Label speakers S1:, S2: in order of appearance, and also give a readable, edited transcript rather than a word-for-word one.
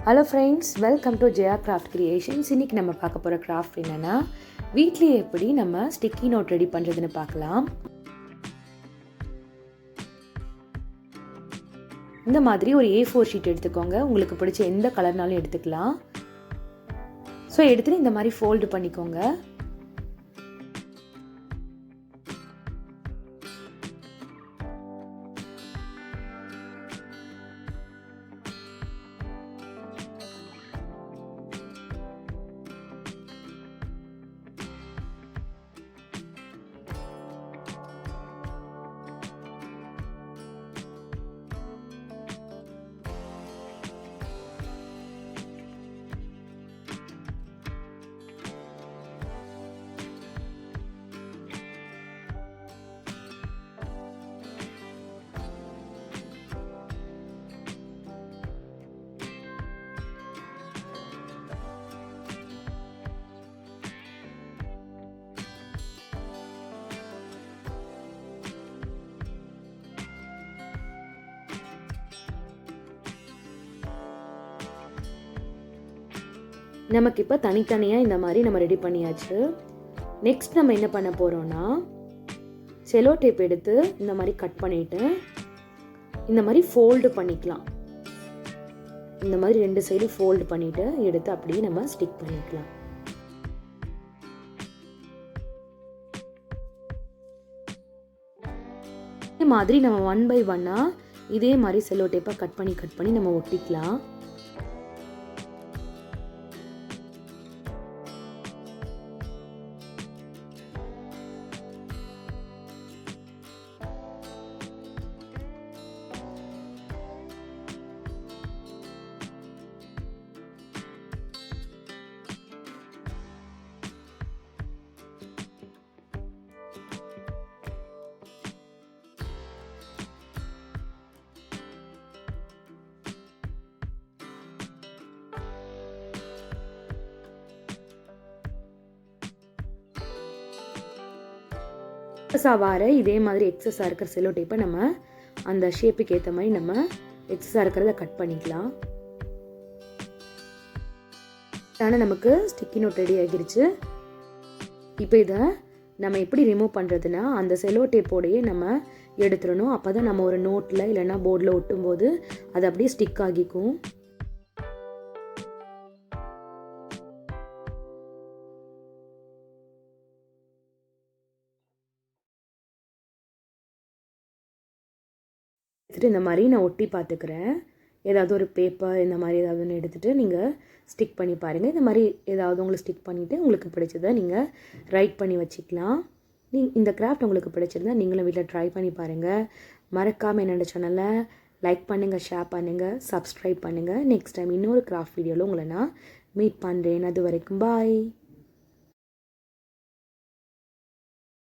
S1: Hello friends, welcome to Jaya craft creations. இன்றைக்கி நம்ம பார்க்க போகிற கிராஃப்ட் என்னென்னா, வீட்லேயே எப்படி நம்ம ஸ்டிக்கி நோட் ரெடி பண்ணுறதுன்னு பார்க்கலாம். இந்த மாதிரி ஒரு A4 ஷீட் எடுத்துக்கோங்க. உங்களுக்கு பிடிச்ச எந்த கலர்னாலும் எடுத்துக்கலாம். ஸோ எடுத்துகிட்டு இந்த மாதிரி ஃபோல்டு பண்ணிக்கோங்க. நமக்கு இப்போ தனித்தனியாக இந்த மாதிரி நம்ம ரெடி பண்ணியாச்சு. நெக்ஸ்ட் நம்ம என்ன பண்ண போகிறோன்னா, செலோ டேப் எடுத்து இந்த மாதிரி கட் பண்ணிவிட்டு இந்த மாதிரி ஃபோல்டு பண்ணிக்கலாம். இந்த மாதிரி 2 சைடு ஃபோல்டு பண்ணிவிட்டு எடுத்து அப்படியே நம்ம ஸ்டிக் பண்ணிக்கலாம். இதே மாதிரி நம்ம 1 by 1 இதே மாதிரி செலோ டேப்பை கட் பண்ணி நம்ம ஒட்டிக்கலாம். வார இதே மாதிரி எக்ஸஸாக இருக்கிற செலோ டேப்பை நம்ம அந்த ஷேப்புக்கு ஏற்ற மாதிரி நம்ம எக்ஸஸாக இருக்கிறத கட் பண்ணிக்கலாம். ஆனால் நமக்கு ஸ்டிக்கி நோட் ரெடி ஆகிருச்சு. இப்போ இதை நம்ம எப்படி ரிமூவ் பண்ணுறதுன்னா, அந்த செலோ டேப்போடையே நம்ம எடுத்துடணும். அப்போ தான் நம்ம ஒரு நோட்டில் இல்லைன்னா போர்டில் ஒட்டும்போது அது அப்படியே ஸ்டிக் ஆகிக்கும். எடுத்துகிட்டு இந்த மாதிரி நான் ஒட்டி பார்த்துக்கிறேன். ஏதாவது ஒரு பேப்பர் இந்த மாதிரி ஏதாவது ஒன்று எடுத்துகிட்டு நீங்கள் ஸ்டிக் பண்ணி பாருங்கள். இந்த மாதிரி ஏதாவது உங்களுக்கு ஸ்டிக் பண்ணிவிட்டு உங்களுக்கு பிடிச்சதை நீங்கள் ரைட் பண்ணி வச்சுக்கலாம். இந்த கிராஃப்ட் உங்களுக்கு பிடிச்சிருந்தா நீங்களும் வீட்டில் ட்ரை பண்ணி பாருங்கள். மறக்காமல் என்னோட சேனலை லைக் பண்ணுங்கள், ஷேர் பண்ணுங்கள், சப்ஸ்கிரைப் பண்ணுங்கள். நெக்ஸ்ட் டைம் இன்னொரு கிராஃப்ட் வீடியோவில் உங்களை நான் மீட் பண்ணுறேன். அது வரைக்கும் பாய்.